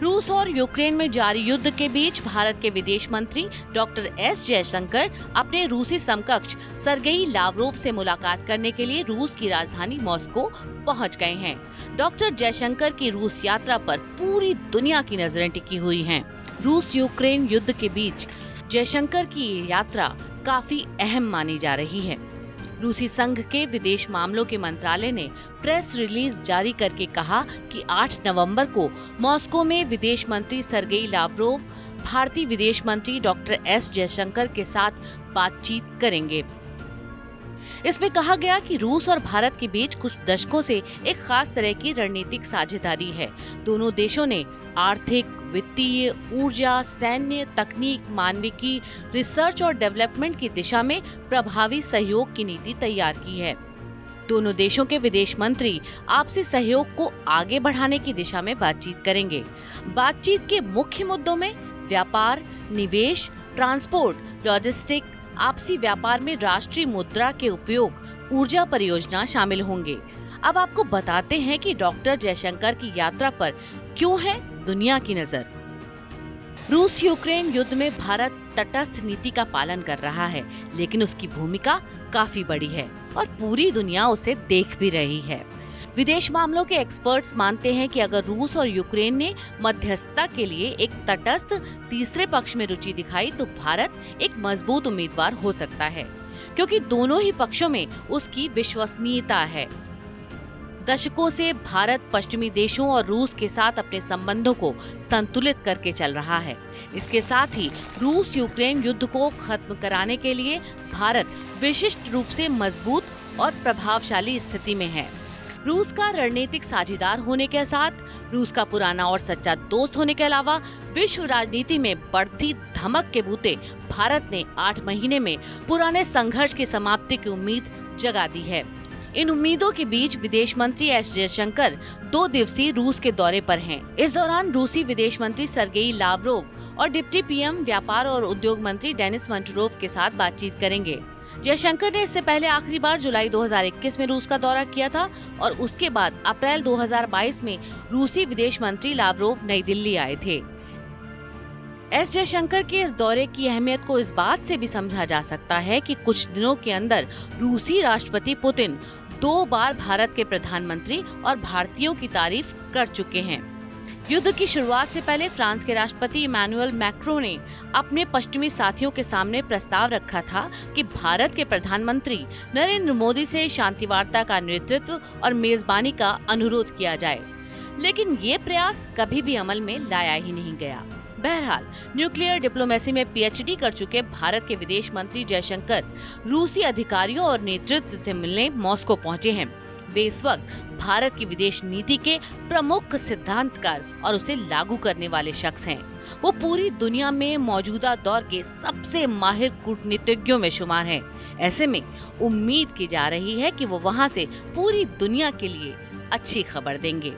रूस और यूक्रेन में जारी युद्ध के बीच भारत के विदेश मंत्री डॉक्टर एस जयशंकर अपने रूसी समकक्ष सरगेई लावरोव से मुलाकात करने के लिए रूस की राजधानी मॉस्को पहुंच गए हैं। डॉक्टर जयशंकर की रूस यात्रा पर पूरी दुनिया की नजरें टिकी हुई हैं। रूस यूक्रेन युद्ध के बीच जयशंकर की ये यात्रा काफी अहम मानी जा रही है। रूसी संघ के विदेश मामलों के मंत्रालय ने प्रेस रिलीज जारी करके कहा कि 8 नवंबर को मॉस्को में विदेश मंत्री सरगेई लावरोव भारतीय विदेश मंत्री डॉक्टर एस जयशंकर के साथ बातचीत करेंगे। इसमें कहा गया कि रूस और भारत के बीच कुछ दशकों से एक खास तरह की रणनीतिक साझेदारी है। दोनों देशों ने आर्थिक, वित्तीय, ऊर्जा, सैन्य, तकनीक, मानविकी, रिसर्च और डेवलपमेंट की दिशा में प्रभावी सहयोग की नीति तैयार की है। दोनों देशों के विदेश मंत्री आपसी सहयोग को आगे बढ़ाने की दिशा में बातचीत करेंगे। बातचीत के मुख्य मुद्दों में व्यापार, निवेश, ट्रांसपोर्ट, लॉजिस्टिक, आपसी व्यापार में राष्ट्रीय मुद्रा के उपयोग, ऊर्जा परियोजना शामिल होंगे। अब आपको बताते हैं कि डॉक्टर जयशंकर की यात्रा पर क्यों है दुनिया की नजर। रूस यूक्रेन युद्ध में भारत तटस्थ नीति का पालन कर रहा है, लेकिन उसकी भूमिका काफी बड़ी है और पूरी दुनिया उसे देख भी रही है। विदेश मामलों के एक्सपर्ट्स मानते हैं कि अगर रूस और यूक्रेन ने मध्यस्थता के लिए एक तटस्थ तीसरे पक्ष में रुचि दिखाई तो भारत एक मजबूत उम्मीदवार हो सकता है, क्योंकि दोनों ही पक्षों में उसकी विश्वसनीयता है। दशकों से भारत पश्चिमी देशों और रूस के साथ अपने संबंधों को संतुलित करके चल रहा है। इसके साथ ही रूस यूक्रेन युद्ध को खत्म कराने के लिए भारत विशिष्ट रूप से मजबूत और प्रभावशाली स्थिति में है। रूस का रणनीतिक साझेदार होने के साथ रूस का पुराना और सच्चा दोस्त होने के अलावा विश्व राजनीति में बढ़ती धमक के बूते भारत ने 8 महीने में पुराने संघर्ष की समाप्ति की उम्मीद जगा दी है। इन उम्मीदों के बीच विदेश मंत्री एस जयशंकर 2 दिवसीय रूस के दौरे पर हैं। इस दौरान रूसी विदेश मंत्री सरगेई लावरोव और डिप्टी पीएम व्यापार और उद्योग मंत्री डेनिस मंटुरोव के साथ बातचीत करेंगे। जयशंकर ने इससे पहले आखिरी बार जुलाई 2021 में रूस का दौरा किया था और उसके बाद अप्रैल 2022 में रूसी विदेश मंत्री लावरोव नई दिल्ली आए थे। एस जयशंकर के इस दौरे की अहमियत को इस बात से भी समझा जा सकता है कि कुछ दिनों के अंदर रूसी राष्ट्रपति पुतिन 2 बार भारत के प्रधानमंत्री और भारतीयों की तारीफ कर चुके हैं। युद्ध की शुरुआत से पहले फ्रांस के राष्ट्रपति इमैनुअल मैक्रों ने अपने पश्चिमी साथियों के सामने प्रस्ताव रखा था कि भारत के प्रधानमंत्री नरेंद्र मोदी से शांति वार्ता का नेतृत्व और मेजबानी का अनुरोध किया जाए, लेकिन ये प्रयास कभी भी अमल में लाया ही नहीं गया। बहरहाल, न्यूक्लियर डिप्लोमेसी में पीएचडी कर चुके भारत के विदेश मंत्री जयशंकर रूसी अधिकारियों और नेतृत्व से मिलने मॉस्को पहुंचे हैं। वे इस वक्त भारत की विदेश नीति के प्रमुख सिद्धांतकार और उसे लागू करने वाले शख्स हैं। वो पूरी दुनिया में मौजूदा दौर के सबसे माहिर कूटनीतिज्ञों में शुमार हैं। ऐसे में उम्मीद की जा रही है कि वो वहां से पूरी दुनिया के लिए अच्छी खबर देंगे।